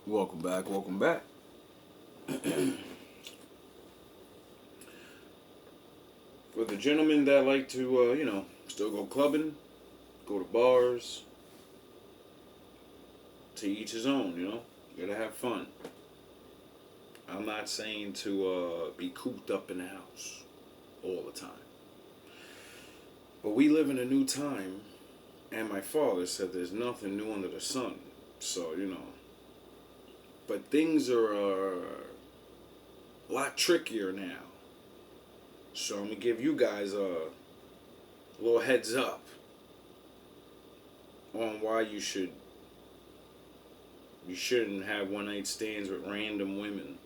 Welcome back, welcome back. For the gentlemen that like to, still go clubbing, go to bars, to each his own, You gotta have fun. I'm not saying to be cooped up in the house all the time. But we live in a new time, and my father said there's nothing new under the sun. So, But things are a lot trickier now. So I'm going to give you guys a little heads up on why you shouldn't have one night stands with random women.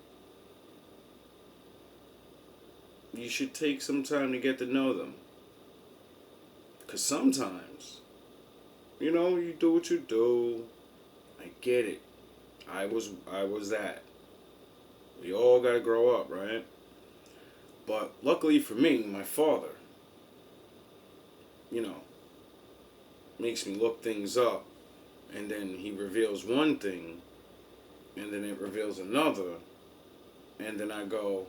You should take some time to get to know them. Because sometimes, you do what you do. I get it. I was that. We all gotta grow up, right? But luckily for me, my father, makes me look things up, and then he reveals one thing, and then it reveals another, and then I go,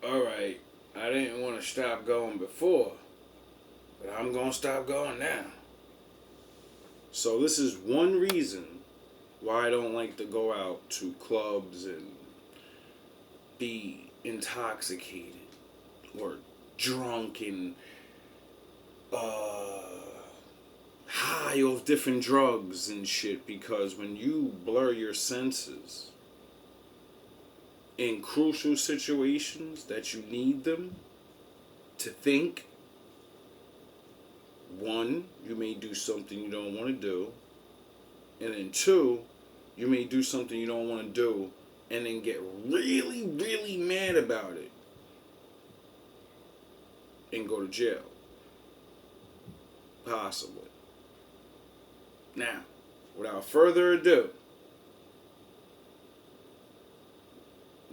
alright, I didn't want to stop going before, but I'm gonna stop going now. So this is one reason why I don't like to go out to clubs and be intoxicated or drunk and high off different drugs and shit, because when you blur your senses in crucial situations that you need them to think, one, you may do something you don't want to do, and then two, you may do something you don't want to do and then get really, really mad about it and go to jail. Possibly. Now, without further ado,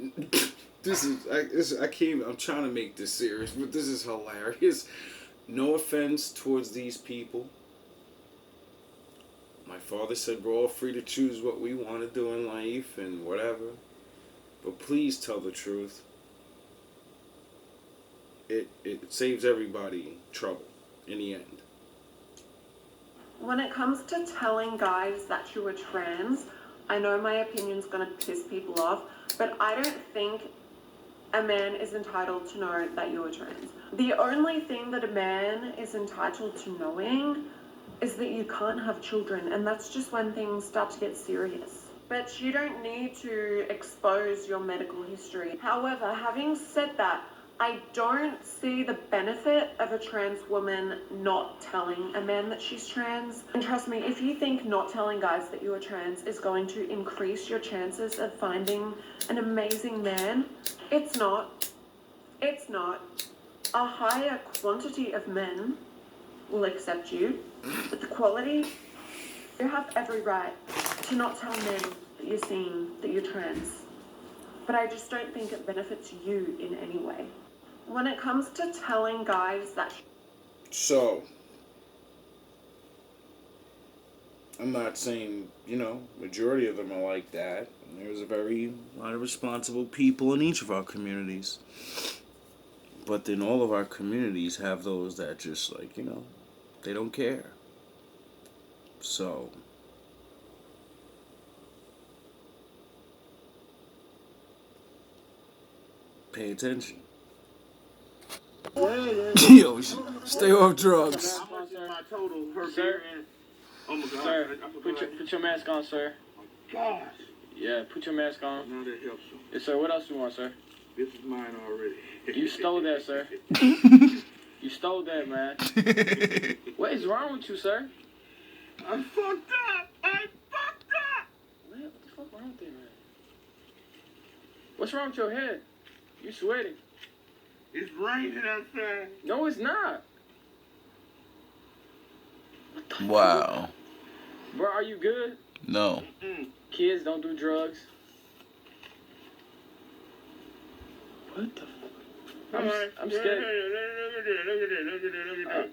I'm trying to make this serious, but this is hilarious. No offense towards these people. My father said we're all free to choose what we want to do in life and whatever. But please tell the truth. It saves everybody trouble in the end. When it comes to telling guys that you are trans, I know my opinion's gonna piss people off, but I don't think a man is entitled to know that you are trans. The only thing that a man is entitled to knowing is that you can't have children, and that's just when things start to get serious. But you don't need to expose your medical history. However, having said that, I don't see the benefit of a trans woman not telling a man that she's trans. And trust me, if you think not telling guys that you are trans is going to increase your chances of finding an amazing man, it's not. It's not. A higher quantity of men will accept you, but the quality, you have every right to not tell men that you're seeing that you're trans. But I just don't think it benefits you in any way. When it comes to telling guys that... So, I'm not saying, majority of them are like that. And there's a lot of responsible people in each of our communities. But then all of our communities have those that just they don't care. So, pay attention. Yo, stay off drugs. Sir, sir, put your mask on, sir. Gosh. Yeah, put your mask on. Now that helps him. Yes, sir. What else you want, sir? This is mine already. You stole that, sir. You stole that, man. What is wrong with you, sir? I fucked up. What the fuck wrong with you, man? What's wrong with your head? You sweating? It's raining outside. No, it's not. Wow. Bro, are you good? No. Kids don't do drugs. What the fuck? I'm scared.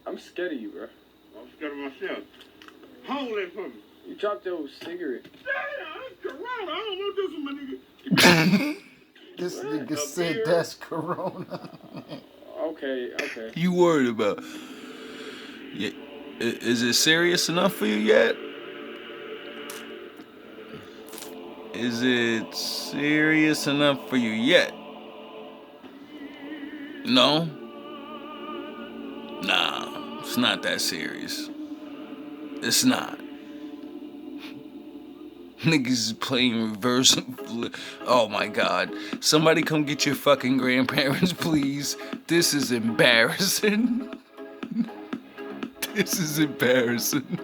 I'm scared of you, bro. I'm scared of myself. Hold it for me. You dropped your cigarette. Damn, Corona, I don't want this one, my nigga. This nigga A said beer? that's Corona. Okay, okay. You worried about? Yeah, is it serious enough for you yet? Is it serious enough for you yet? No? Nah, it's not that serious. It's not. Niggas is playing reverse. Oh my god. Somebody come get your fucking grandparents, please. This is embarrassing. This is embarrassing.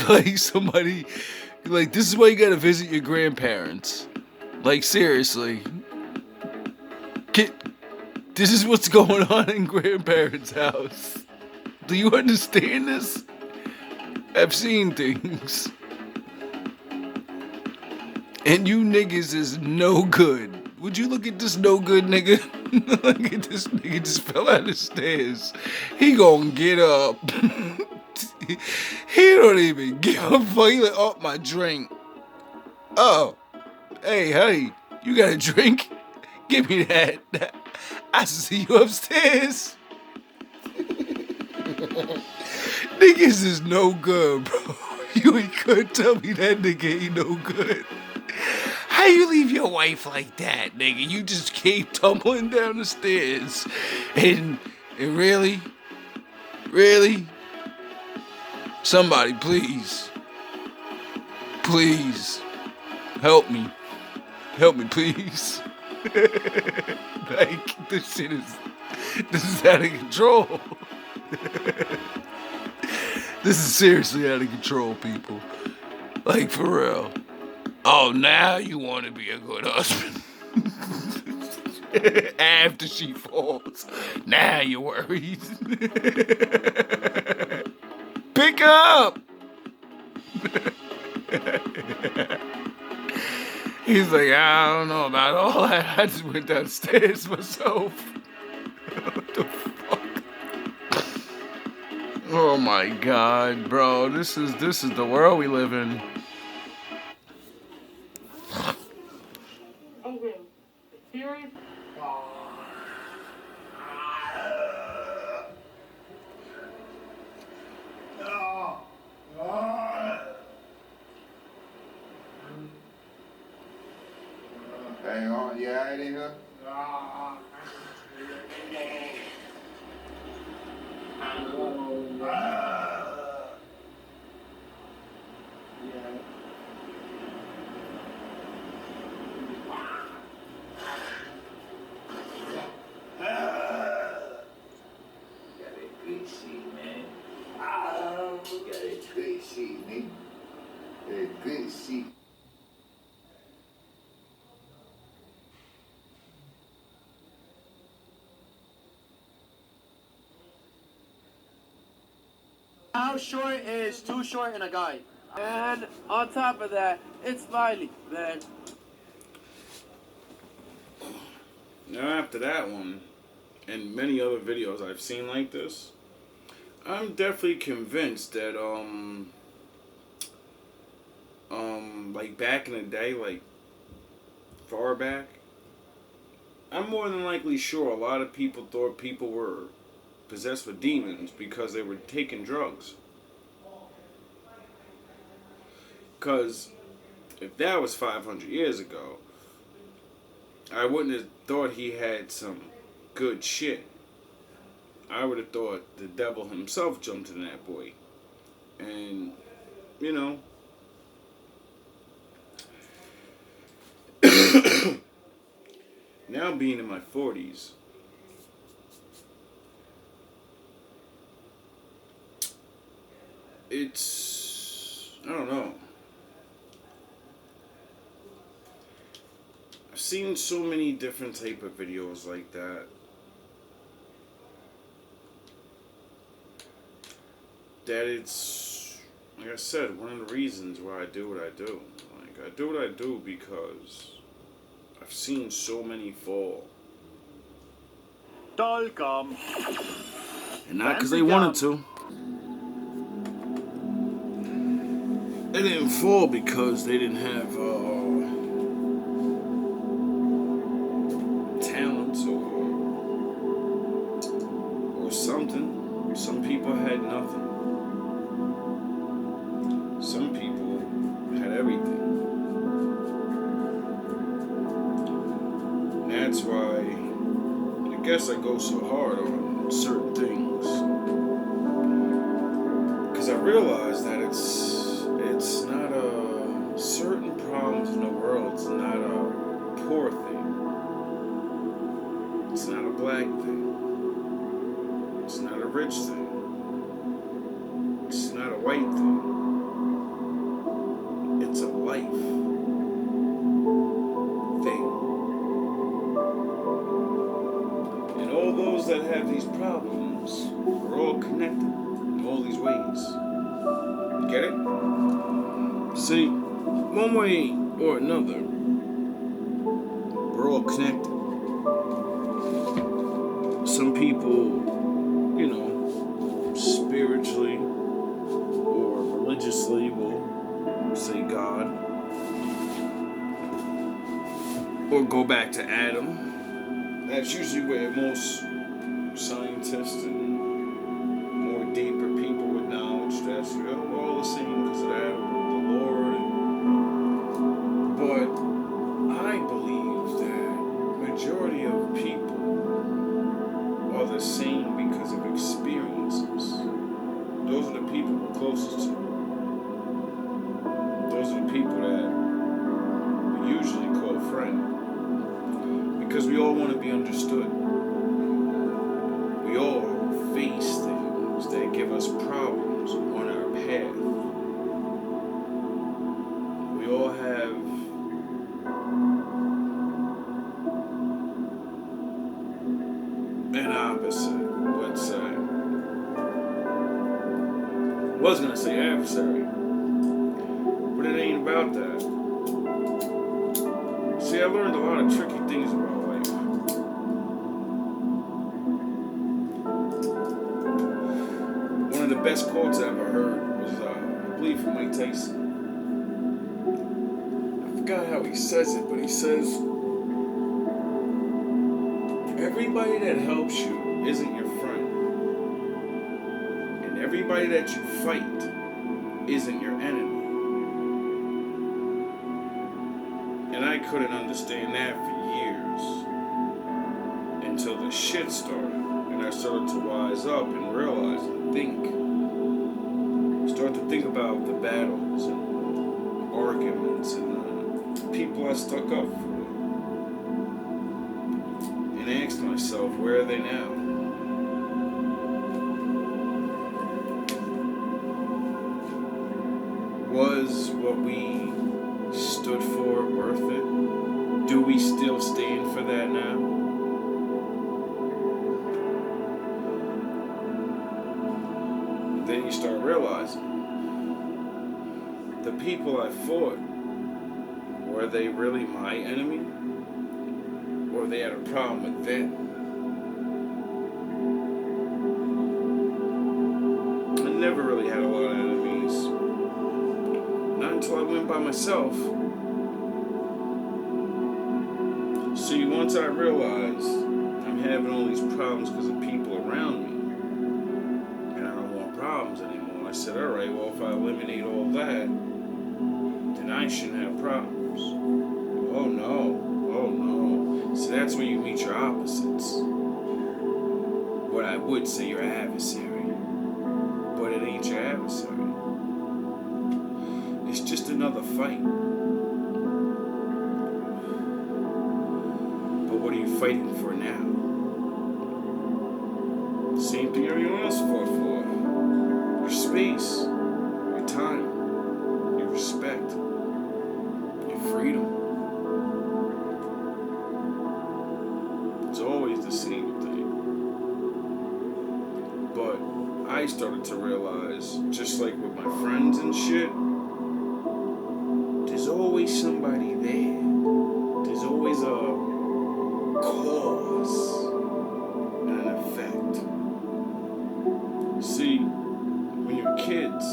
Like somebody, like this is why you gotta visit your grandparents. Like seriously. This is what's going on in grandparents' house. Do you understand this? I've seen things. And you niggas is no good. Would you look at this no good nigga? Look at this nigga just fell out the stairs. He gonna get up. He don't even give a fuck. He like, oh, my drink. Oh, hey, you got a drink? Give me that. I see you upstairs. Niggas is no good, bro. You ain't gonna tell me that nigga ain't no good. How you leave your wife like that, nigga? You just came tumbling down the stairs. And really? Really? Somebody, please. Please. Help me. Help me, please. Like, this is out of control. This is seriously out of control, people. Like, for real. Oh, now you want to be a good husband. After she falls. Now you're worried. Pick up! He's like, I don't know about all that. I just went downstairs myself. What the fuck? Oh my god, bro. This is the world we live in. Okay. Here is. Hang on, you alright in here? Good seat. How short is too short in a guy? And on top of that, it's Smiley, man. Now after that one, and many other videos I've seen like this, I'm definitely convinced that like back in the day, like far back, I'm more than likely sure a lot of people thought people were possessed with demons because they were taking drugs. Because if that was 500 years ago, I wouldn't have thought he had some good shit. I would have thought the devil himself jumped in that boy. And, you know, now being in my 40s, I don't know. I've seen so many different type of videos like that. That it's, like I said, one of the reasons why I do what I do. Like, I do what I do because I've seen so many fall. Welcome. And not because they wanted to. they didn't fall because they didn't have talents or something. Some people had nothing. Some people had everything. And that's why I guess I go so hard on certain things. Because I realize that it's not certain problems in the world, it's not a poor thing. It's not a black thing. It's not a rich thing. It's not a white thing. It's a life thing. And all those that have these problems are all connected in all these ways. Get it? See, one way or another, we're all connected. Some people, spiritually or religiously will say God, or go back to Adam. That's usually where most scientists and more deeper people with knowledge, that's we're all the same because of Adam, the Lord. But I believe that majority of people are the same because of experiences. Those are the people we're closest to. Those are the people that we usually call friend. Because we all want to be understood. We all face things that give us problems on our path. We all have an opposite, let's say. I was going to say adversary, but it ain't about that. See, I learned a lot of tricky things about life. One of the best quotes I ever heard was, I believe, from Mike Tyson. I forgot how he says it, but he says, everybody that helps you isn't your friend. And everybody that you fight isn't your enemy. And I couldn't understand that for years. Until the shit started. And I started to wise up and realize and think. Start to think about the battles and arguments and the people I stuck up for. And asked myself, where are they now? Was what we stood for worth it? Do we still stand for that now? Then you start realizing the people I fought, were they really my enemy? Or they had a problem with them? I never really had a lot of enemies. Not until I went by myself. See, once I realized I'm having all these problems because of people around me, and I don't want problems anymore, I said, alright, well, if I eliminate all that, then I shouldn't have problems. Oh no. So that's where you meet your opposites. What I would say your adversary. But it ain't your adversary. It's just another fight. But what are you fighting for now? Same thing everyone else fought for. Your space, your time, your respect, your freedom. It's always the same thing. But I started to realize, just like with my friends and shit, there's always somebody there. There's always a cause and an effect. See, when you're kids,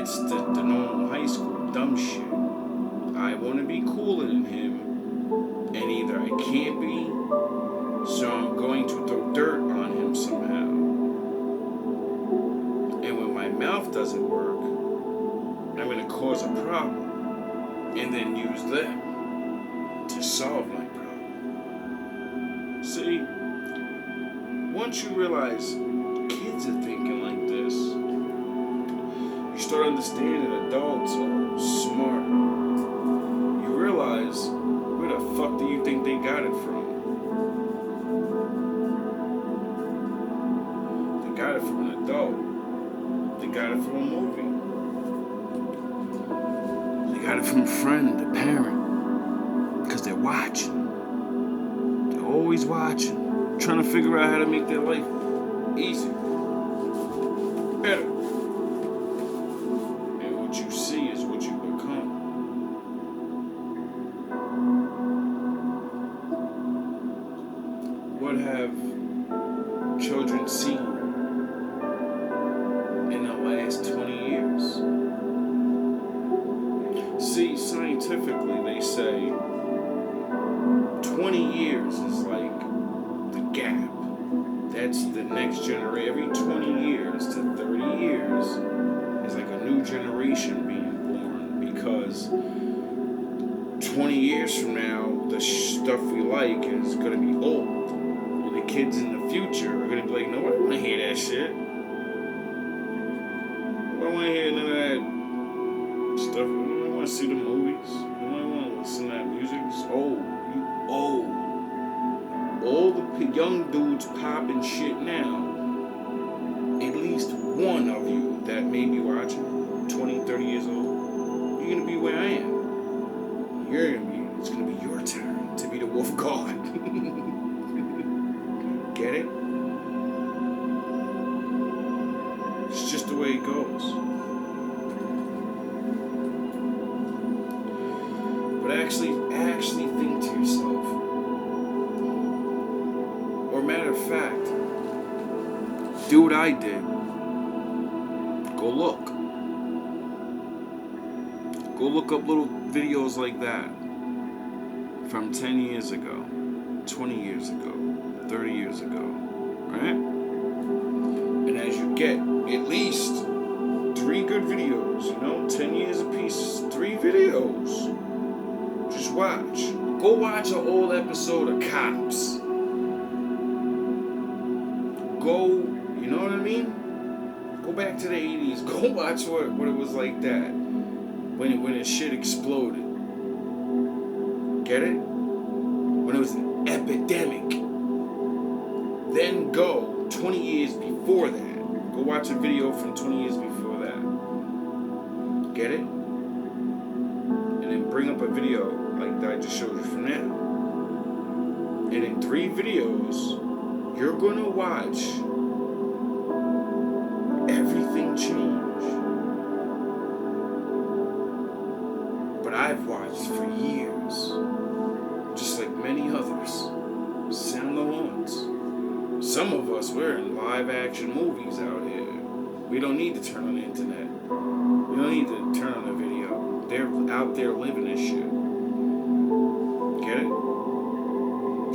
it's the normal high school dumb shit. I want to be cooler than him, and either I can't be, so I'm going to throw dirt on him somehow. And when my mouth doesn't work, I'm going to cause a problem, and then use them to solve my problem. See, once you realize kids are thinking like this, you start understanding adults are smart. You realize, where the fuck do you think they got it from? They got it from an adult. They got it from a movie. They got it from a friend, a parent. Because they're watching. They're always watching. Trying to figure out how to make their life easier. Better. And what you see is what you become. What have children seen in the last 20 years? See, scientifically, they say 20 years is like the gap. That's the next generation. Every 20 years to 30 years is like a new generation being born. Because 20 years from now, the stuff we like is going to be old. And the kids in the future are going to be like, no, I don't want to hear that shit. I don't want to hear none of that stuff. I don't want to see the movies. I don't want to listen to that music. It's old. You old. All the young dudes popping shit now, at least one of you that may be watching, 20, 30 years old, you're going to be where I am. It's going to be your turn to be the wolf god. Get it? It's just the way it goes. But actually think to yourself, or matter of fact, do what I did. Go look. Go look up little videos like that from 10 years ago, 20 years ago, 30 years ago, right? And as you get at least 3 good videos, 10 years apiece, 3 videos. Just watch. Go watch an old episode of Cops. Go, you know what I mean? Go back to the 80s. Go watch what it was like that. When the shit exploded. Get it? When it was an epidemic. Then go 20 years before that. Go watch a video from 20 years before that. Get it? And then bring up a video like that I just showed you from now. And in 3 videos, you're gonna watch everything change. But I've watched for years, just like many others. Sound the horns. Some of us, we're in live action movies out here. We don't need to turn on the internet. We don't need to turn on the video. They're out there living this shit. Get it?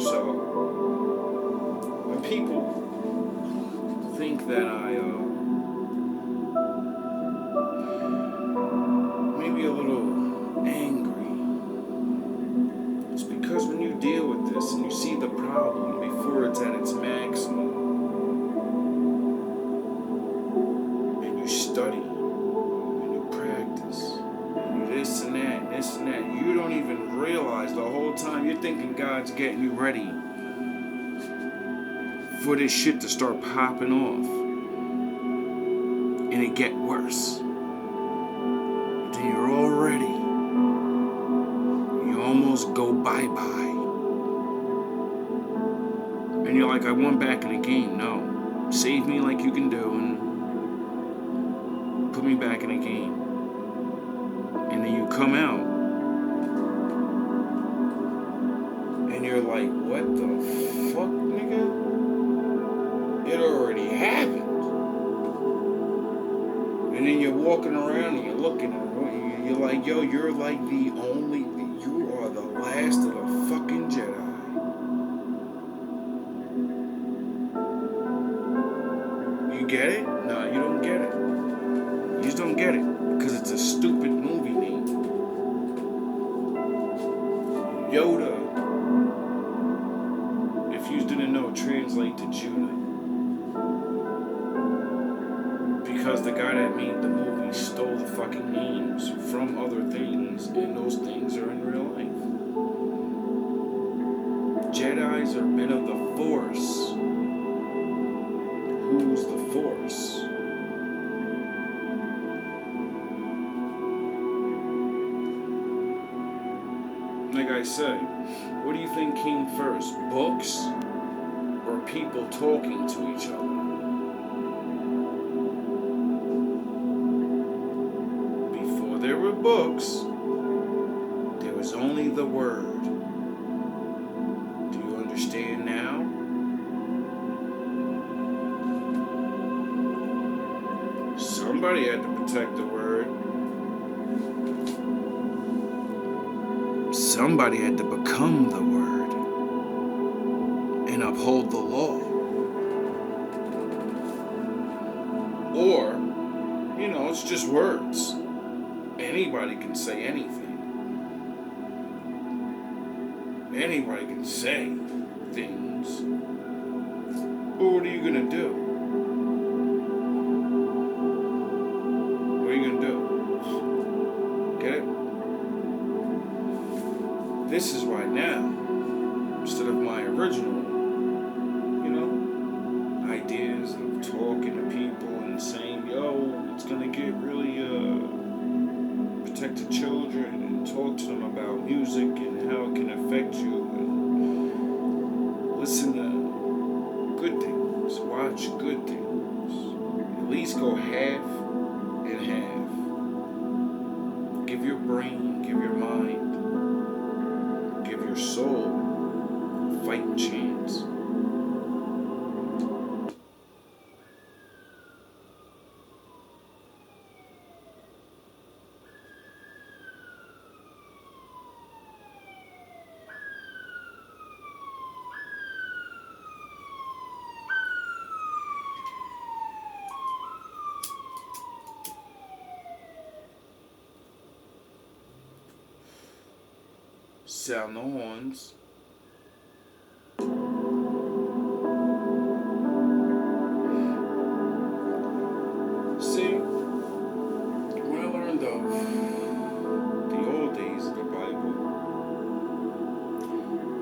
So, when people think that I, maybe a little angry, it's because when you deal with this and you see the problem before it's at its maximum, and you study, and you practice, and you this and that, you don't even realize the whole time you're thinking God's getting you ready for this shit to start popping off, and it get worse. Then you're all ready. You almost go bye-bye. And you're like, I want back in the game. No. Save me like you can do and put me back in the game. And then you come out and you're like, what the fuck, nigga? It already happened. And then you're walking around and you're looking at it, you're like, yo, you're like you are the last of the fucking Jedi. You get it? No, you don't get it. You just don't get it. Because it's a stupid movie name. Yoda, if you didn't know, translate to Judah. Because the guy that made the movie stole the fucking names from other things, and those things are in real life. Jedis are men of the Force. Who's the Force? Like I said, what do you think came first? Books or people talking to each other? Before there were books, there was only the word. Do you understand now? Somebody had to protect the word. Somebody had to become the word and uphold the law. Or, it's just words. Anybody can say anything. Anybody can say things. But what are you gonna do? What are you gonna do? Get it? This is why now, instead of my original, ideas of talking to people and saying, yo, it's gonna get really, protect the children and talk to them about music and how it can affect you and listen to good things, watch good things. At least go half and half. Give your brain, give your mind, give your soul a fighting chance. Sound the horns. See, when I learned of the old days of the Bible,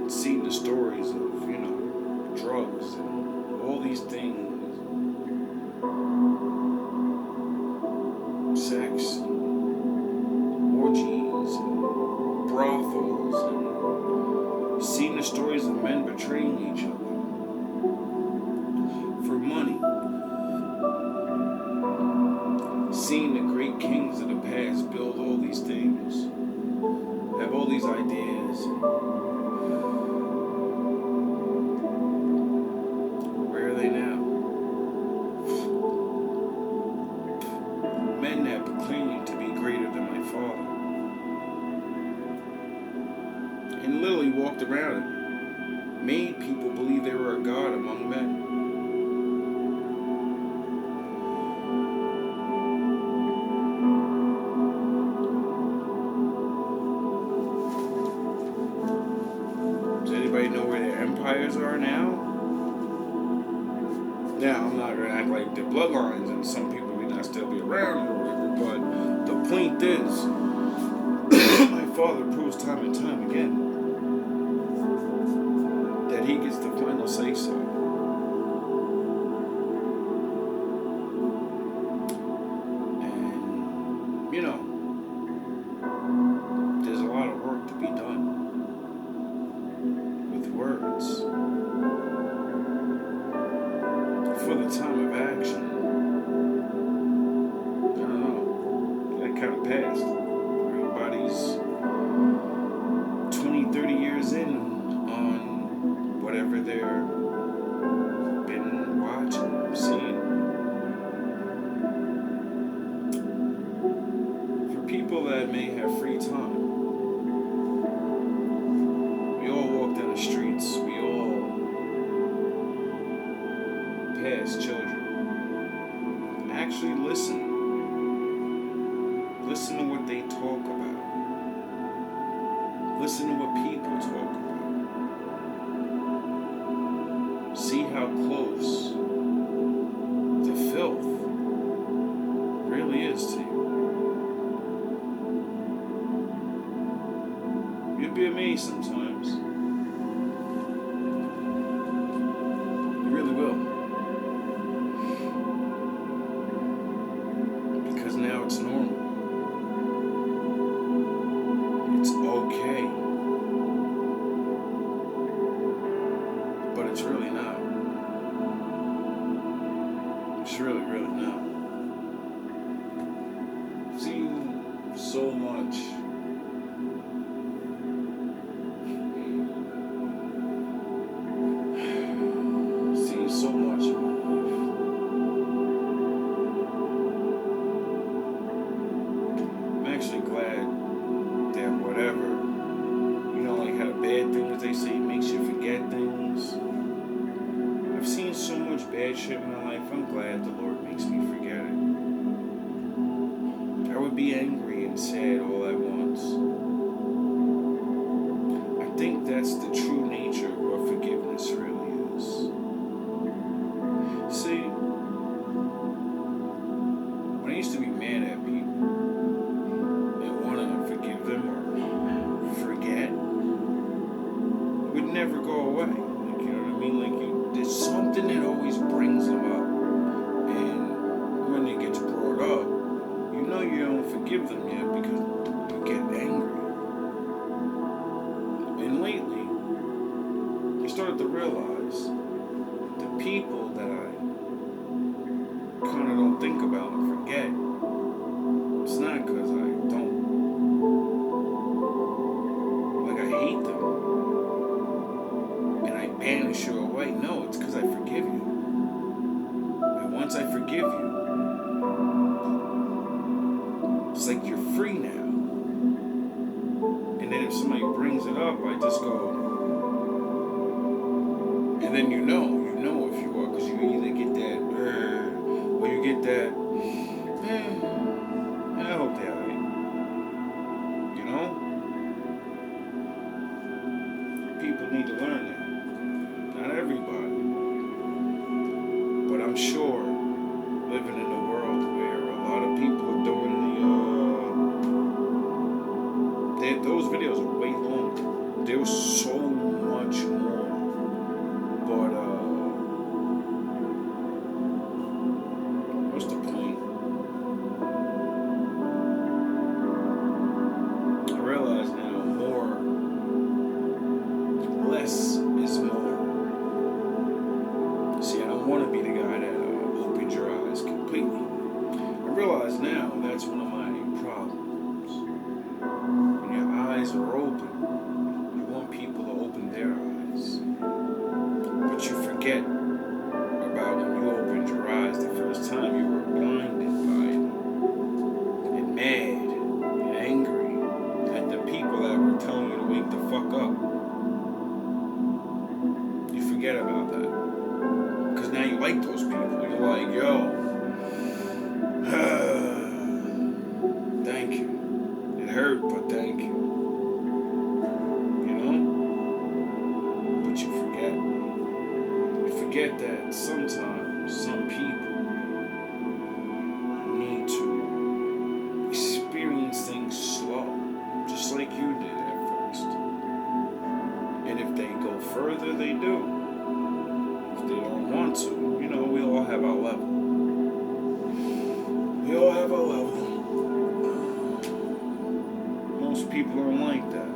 seeing the stories of, drugs and all these things, sex, orgies, and brothels, and seeing the stories of men betraying each other for money. Seeing the great kings of the past build all these things, have all these ideas. Where are they now? Men that proclaim to be greater than my father. And literally walked around and made people believe they were a god among men. Does anybody know where their empires are now? Now, I'm not going to act like they're bloodlines and some people may not still be around or whatever, but the point is, my father proves time and time again that he gets the final say so. And, there's a lot of work to be done with words. For the time of action, I don't know, that kind of passed. Everybody's 20, 30 years in on whatever they're been watching, seeing. people that may have free time. We all walk down the streets. We all pass children. Actually listen. Listen to what they talk about. Listen to what people talk about. See how close the filth really is to you. You'd be amazed sometimes. You really will. Because now it's normal. It's okay. But it's really not. It's really, really not. I've seen so much. Seen so much in my life. I'm actually glad that whatever, like how bad things they say makes you forget things. I've seen so much bad shit in my life. I'm glad the Lord makes me forget it. I would be angry and sad all at once. I think that's the true nature of what forgiveness really is. See, when I used to be mad at people and want to forgive them or forget, it would never go away. Like, you know what I mean? Like, there's something that always brings them up. And when it gets brought up, you know you don't forgive them yet because you get angry. And lately, I started to realize the people that I kind of don't think about and forget, it's not because I don't, like, I hate them and I banish you away. No, it's because I forgive you. And once I forgive you, it's like you're free now. And then if somebody brings it up, I just go, and then you know if you are, because you either get that, or you get that, I hope they're alright. You know? People need to learn that. Not everybody. But I'm sure living in a world where a lot of people are doing those videos are way longer. There was so much more. But what's the point? I realize now less is more. See, I don't want to be the guy that opens your eyes completely. I realize now that's one of my problems. When your eyes are open, you want people to open their eyes. But you forget about when you opened your eyes the first time, you were blinded by it. And mad and angry at the people that were telling you to wake the fuck up. You forget about that. Because now you like those people. You're like, yo, thank you. It hurt, but thank you. You know? But you forget. You forget that sometimes some people need to experience things slow. Just like you did at first. And if they go further, they do. If they don't want to, we all have our level. We all have our level. Most people don't like that.